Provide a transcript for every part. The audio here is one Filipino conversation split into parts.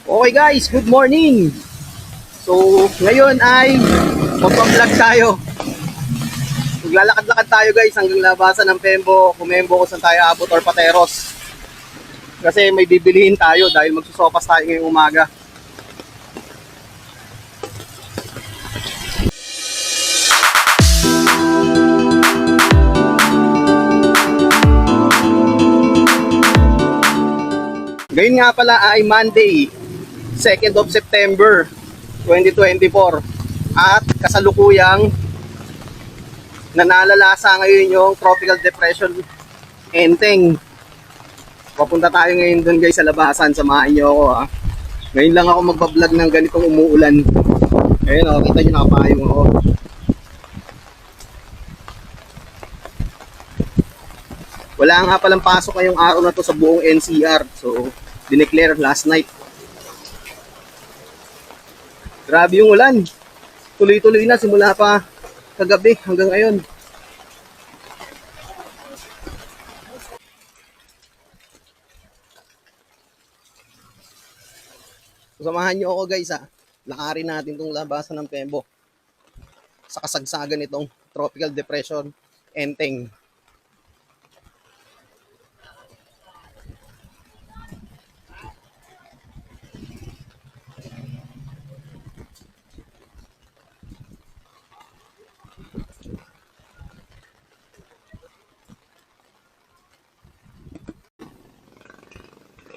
Okay guys, good morning. So, ngayon ay magpa-vlog tayo. Maglalakad-lakad tayo guys hanggang labasan ng Pembo, Kumembo kung saan tayo abot or Pateros. Kasi may bibilihin tayo dahil magsusopas tayo ngayong umaga. Ngayon nga pala ay Monday, 2nd of September 2024. At kasalukuyang nanalalasa ngayon yung Tropical Depression Enteng. Papunta tayo ngayon doon guys sa labasan. Samahan nyo ako ha. Ngayon lang ako magbablog ng ganitong umuulan. Ayun o, kita nyo nakapayong ako. Wala nga palang pasok ngayong araw na to sa buong NCR. So, dineclare last night. Grabe yung ulan. Tuloy-tuloy na simula pa kagabi hanggang ngayon. Samahan nyo ako guys ha. Lakarin natin itong labasan ng Pembo sa kasagsagan nitong Tropical Depression Enteng.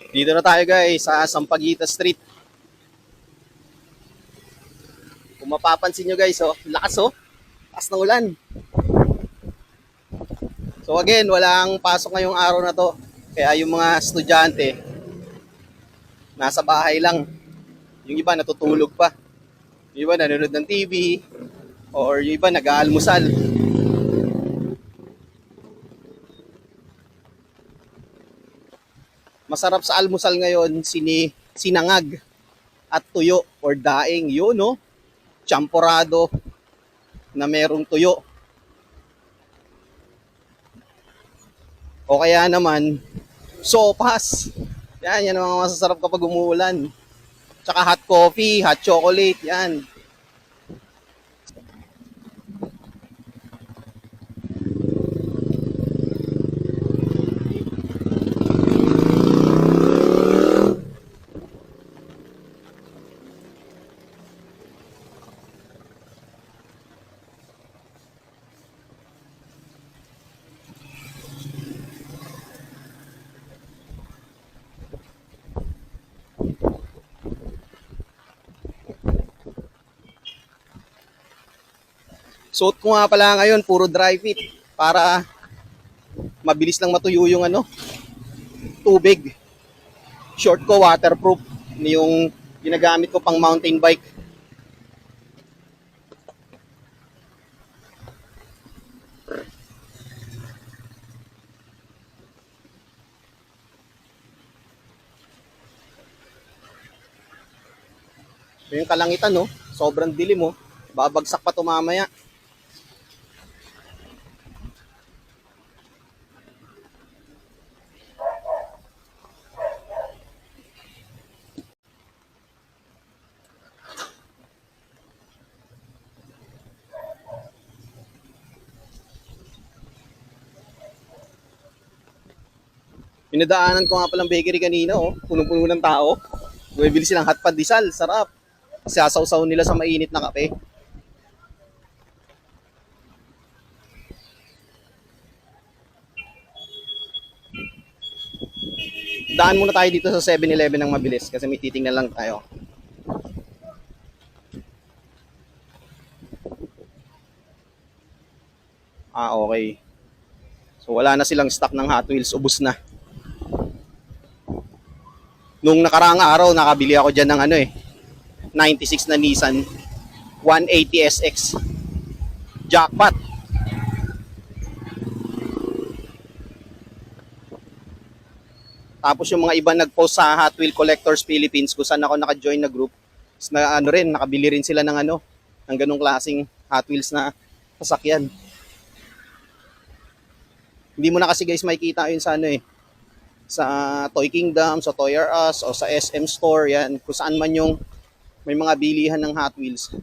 Dito na tayo guys sa Sampaguita Street. Kung mapapansin nyo guys, oh, lakas oh. Lakas ng ulan. So again, walang pasok ngayong araw na to. Kaya yung mga estudyante, nasa bahay lang. Yung iba natutulog pa. Yung iba nanonood ng TV. Or yung iba nag-aalmusal. Masarap sa almusal ngayon, sinangag at tuyo or daing. Yun no, champorado na merong tuyo. O kaya naman, sopas. Yan ang mga masasarap kapag umuulan. Tsaka hot coffee, hot chocolate, yan. Suot ko nga pala ngayon, puro dry fit para mabilis lang matuyo yung tubig. Short ko, waterproof. Yung ginagamit ko pang mountain bike. Yung kalangitan, no? Sobrang dilim, oh. Babagsak pa ito mamaya. Pinadaanan ko nga palang bakery kanina, oh. Punong-puno ng tao. Bumibili silang hot pandesal. Sarap. Sasawsaw nila sa mainit na kape. Daan muna tayo dito sa 7-Eleven ng mabilis kasi may titingnan lang tayo. Okay. So wala na silang stock ng Hot Wheels. Ubus na. Nung nakaraang araw, nakabili ako dyan ng 96 na Nissan 180SX. Jackpot. Tapos yung mga iba nag-post sa Hot Wheel Collectors Philippines kung saan ako naka-join na group. Na nakabili rin sila ng ng ganung klaseng Hot Wheels na sasakyan. Hindi mo na kasi guys makikita yun sa sa Toy Kingdom, sa Toy R Us, o sa SM Store, yan, kung saan man yung may mga bilihan ng Hot Wheels.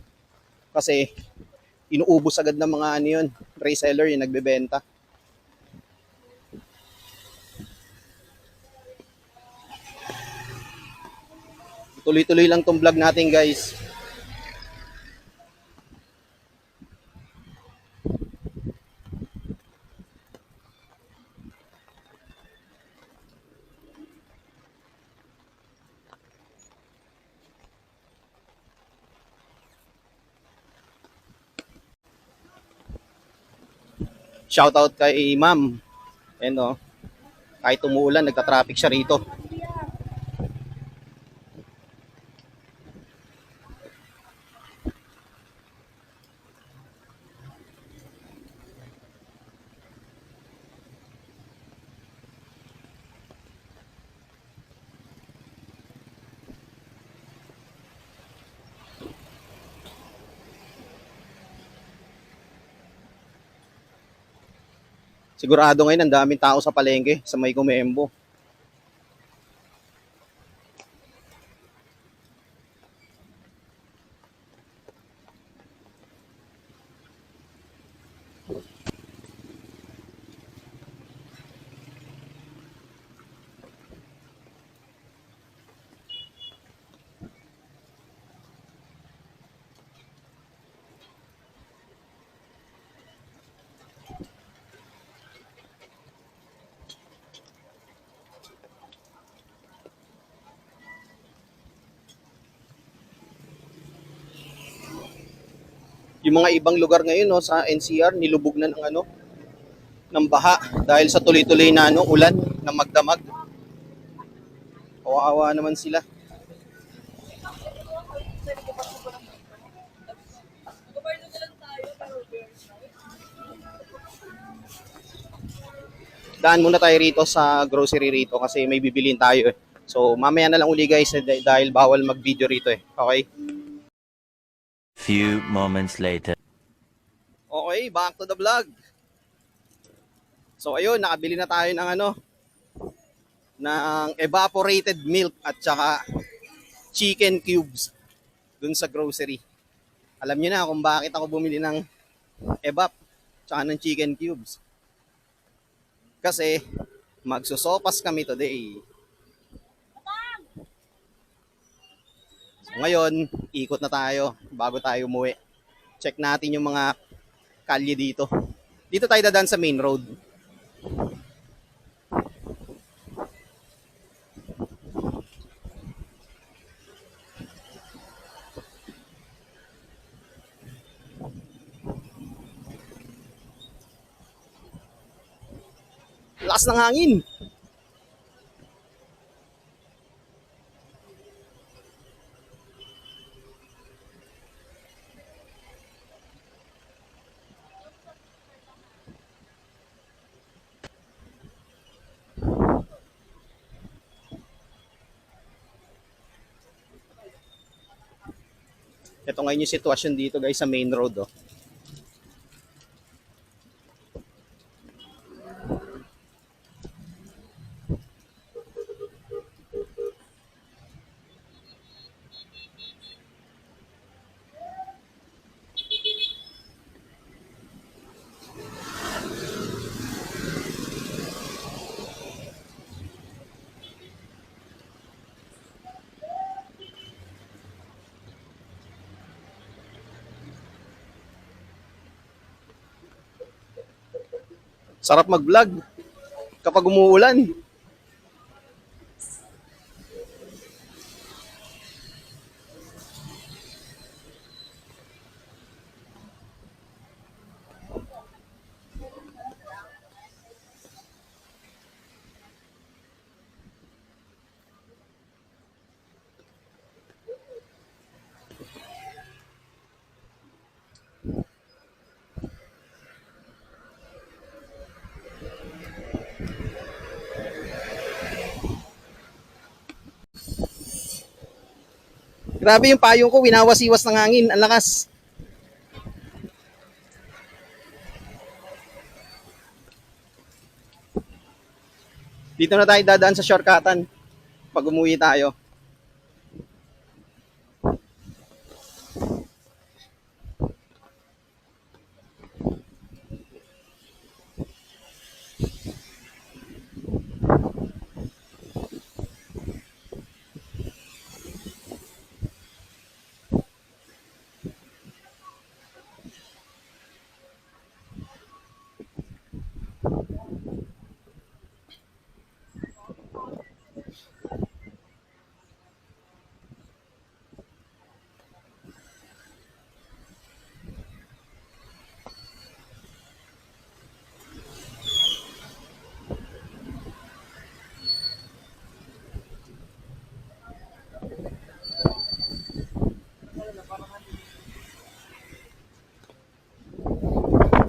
Kasi inuubos agad ng mga ano yun, reseller yung nagbebenta. Tuloy-tuloy lang tong vlog natin, guys. Shoutout kay Ma'am. And kahit umuulan, nagka-traffic siya rito. Sigurado ngayon ang daming tao sa palengke, sa may Gumembo. Yung mga ibang lugar ngayon sa NCR nilubog na ng baha dahil sa tuloy-tuloy na ulan na magdamag. Kawawa naman sila. Daan muna tayo rito sa grocery rito kasi may bibilin tayo eh. So mamaya na lang uli guys dahil bawal mag-video rito eh. Okay? Few moments later. Okay, back to the vlog. So ayun, nakabili na tayo ng ng evaporated milk at saka chicken cubes dun sa grocery. Alam niyo na kung bakit ako bumili ng evap tsaka ng chicken cubes. Kasi magsusopas kami today. So ngayon, ikot na tayo bago tayo umuwi. Check natin yung mga kalye dito. Dito tayo dadaan sa main road. Lakas ng hangin. Ito ngayon yung sitwasyon dito guys sa main road. Sarap mag-vlog kapag umuulan. Grabe yung payong ko, winawasiwas ng hangin. Ang lakas. Dito na tayo dadaan sa shortcutan pag umuwi tayo.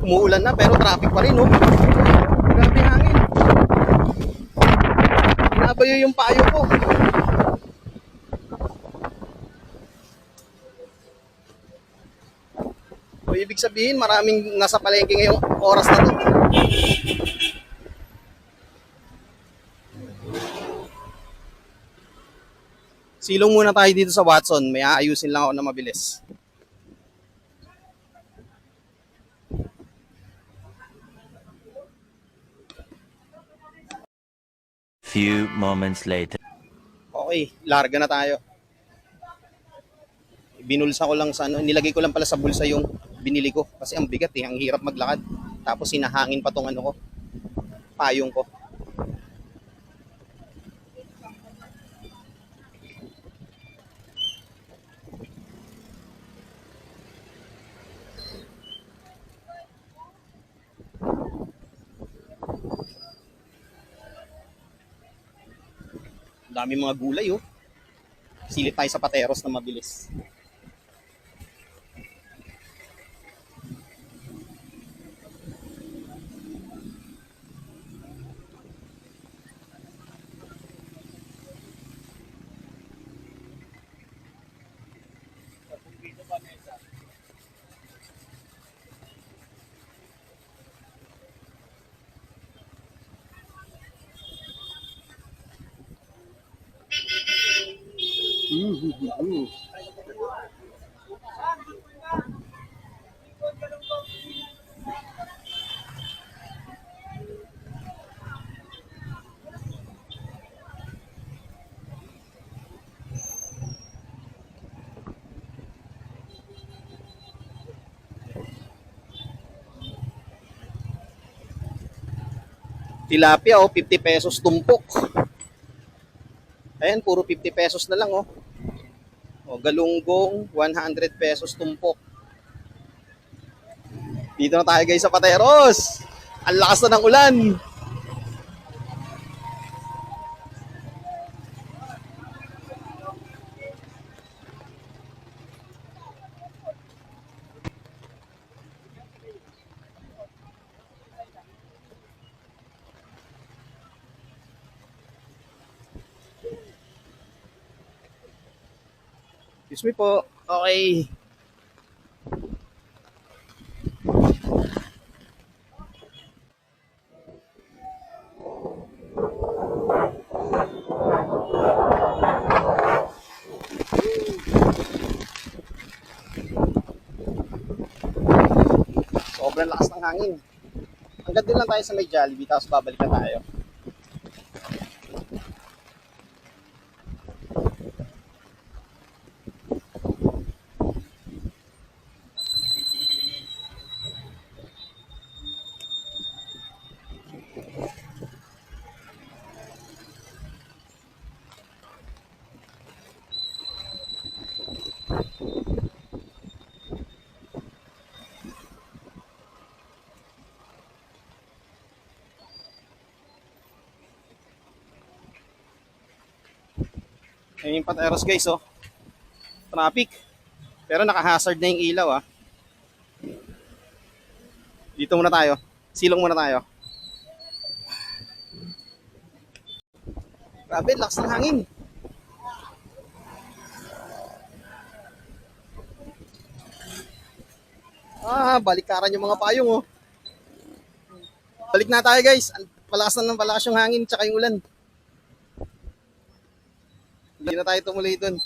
Umuulan na pero traffic pa rin, oh. Grabe hangin. Binabayo yung payo ko. O, ibig sabihin maraming nasa palengke ngayong oras na to. Silong muna tayo dito sa Watson. May aayusin lang ako na mabilis. Few moments later. Okay, larga na tayo. Binulsa ko lang sa ano, nilagay ko lang pala sa bulsa yung binili ko kasi ang bigat ang hirap maglakad. Tapos sinahangin pa tong ano ko, payong ko. Dami mga gulay, oh. Silip tayo sa pateros na mabilis. Tilapia, oh, 50 pesos tumpok. Ayan, puro 50 pesos na lang, oh. O, galunggong, 100 pesos tumpok. Dito na tayo guys sa Pateros. Ang lakas na ng ulan. Excuse me po. Okay. Sobrang lakas ng hangin. Hanggang doon lang tayo sa may Jollibee, tapos babalik na tayo. Ayun yung Pateros guys, oh. Traffic. Pero naka-hazard na yung ilaw, ah. Dito muna tayo. Silong muna tayo. Grabe, lakas ng hangin. Balikaran yung mga payong, oh. Balik na tayo guys. palakas na ng palakas yung hangin tsaka yung ulan. Hindi na tayo tumuloy dun.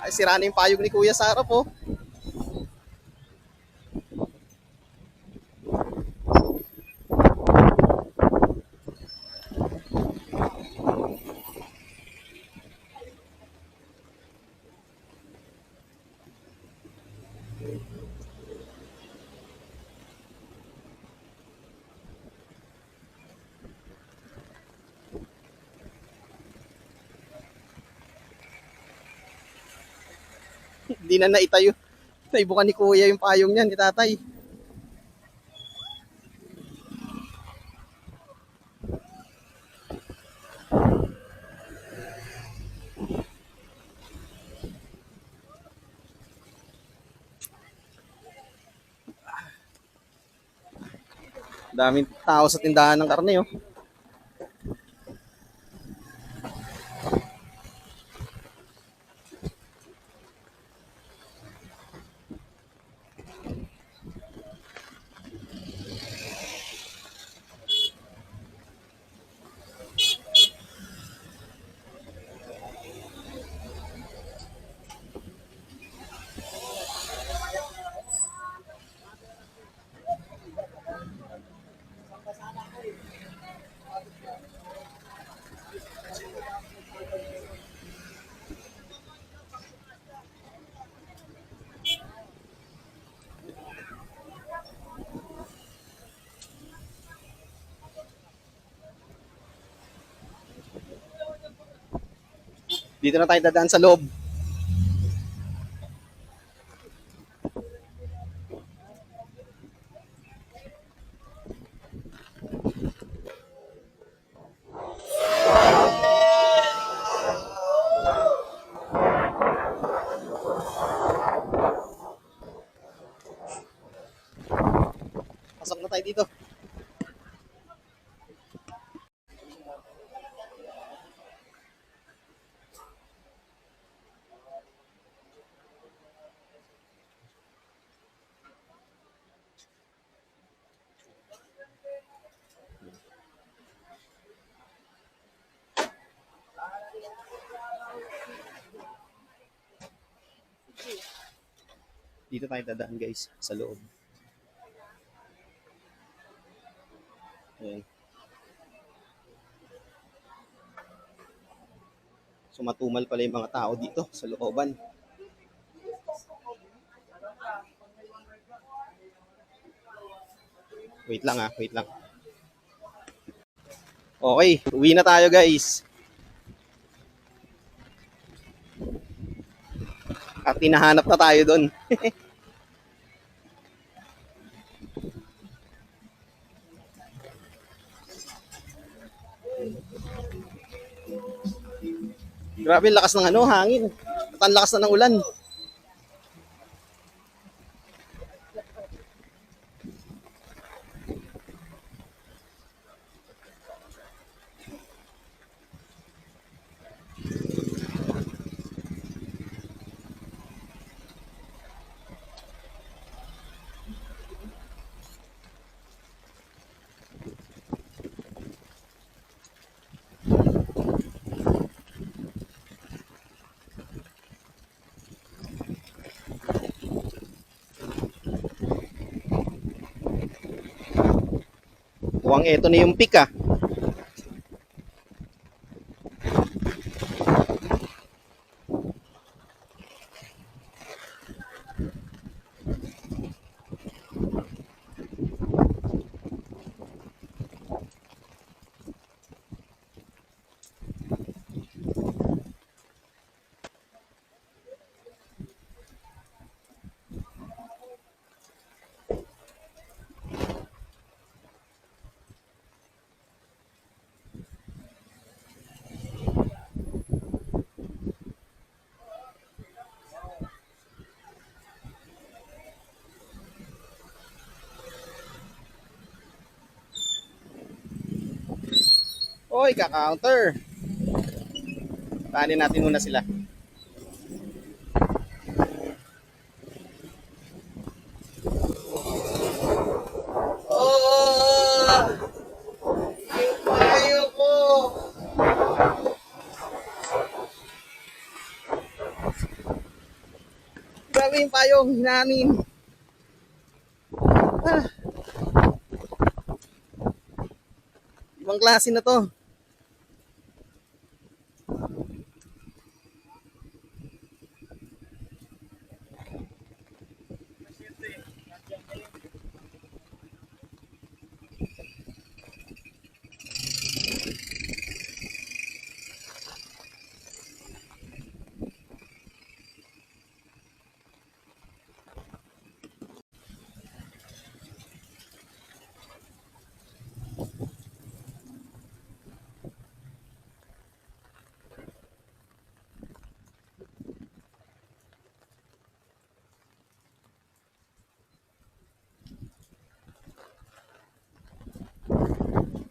Ay, sira na yung payog ni Kuya sa harap, oh. Hindi na naitayo. Naibukan ni Kuya yung payong niyan, ni Tatay. Daming tao sa tindahan ng karne, oh. Dito na tayo dadaan sa loob. Pasok na tayo dito. Dito tayo dadaan, guys, sa loob. Ayan. So matumal pala yung mga tao dito sa looban. Wait lang, wait lang. Okay, uwi na tayo, guys. At hinahanap na tayo doon. Grabe, lakas ng hangin. At ang lakas na ng ulan. Mukhang eto na yung peak, Oy, ka-counter. Kanin natin muna sila. Oh! Grabe yung payong namin. Ah, ibang klase na to.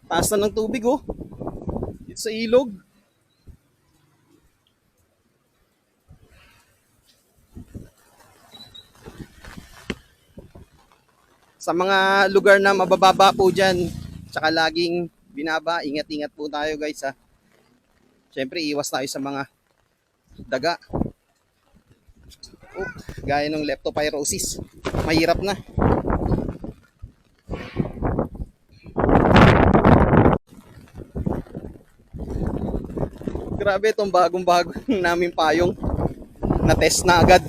Taas na ng tubig oh. Dito sa ilog. Sa mga lugar na mabababa po dyan, tsaka laging binaba, ingat-ingat po tayo guys ha. Siyempre iwas tayo sa mga daga. Oh, gaya ng leptopyrosis. Mahirap na. Grabe itong bagong-bago namin payong. Na-test na agad.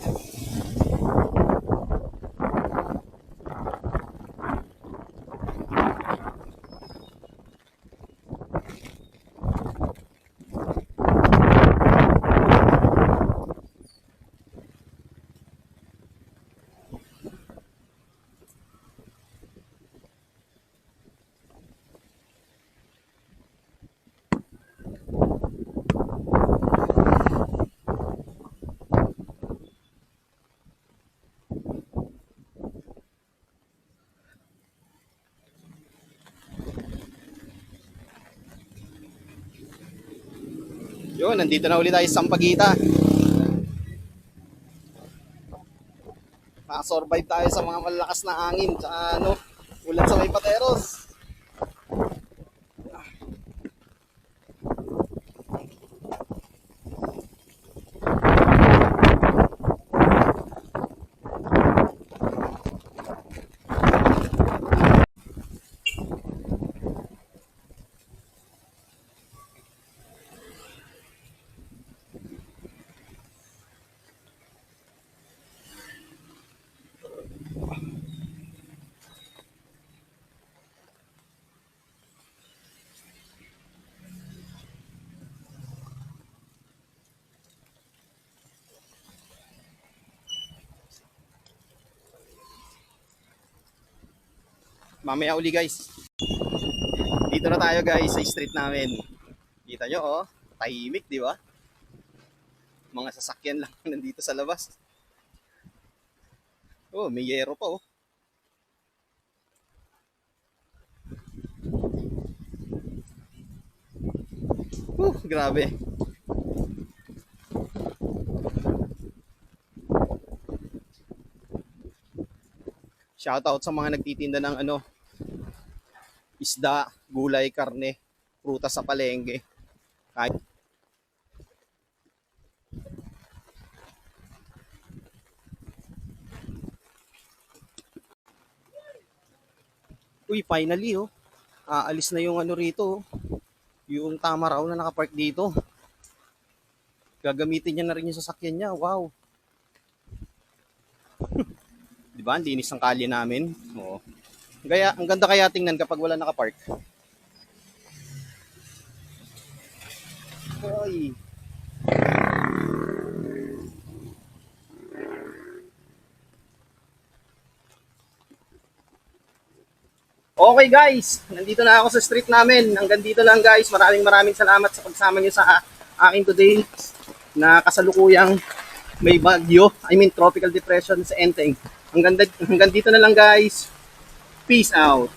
Yun, nandito na ulit tayo sa Sampaguita. Makasurvive tayo sa mga malakas na hangin tsaka ano, ulan sa may pateros. Mamaya uli guys. Dito na tayo guys sa street namin. Kita nyo oh, tahimik di ba? Mga sasakyan lang nandito sa labas. Oh, may yero pa oh. Grabe. Shoutout sa mga nagtitinda ng ano, isda, gulay, karne, prutas sa palengke. Kahit Uy, finally oh. Aalis na yung ano rito oh. Yung tama raw na nakapark dito. Gagamitin niya na rin yung sasakyan niya. Wow. Di ba? Ang linis ng kalye namin. Oo. Kaya, ang ganda kaya tingnan kapag wala nakapark. Ay. Okay guys, nandito na ako sa street namin. Hanggang dito lang guys. Maraming salamat sa pagsama niyo sa akin today na kasalukuyang may bagyo. I mean tropical depression sa Enteng. Hanggang dito na lang guys. Peace out.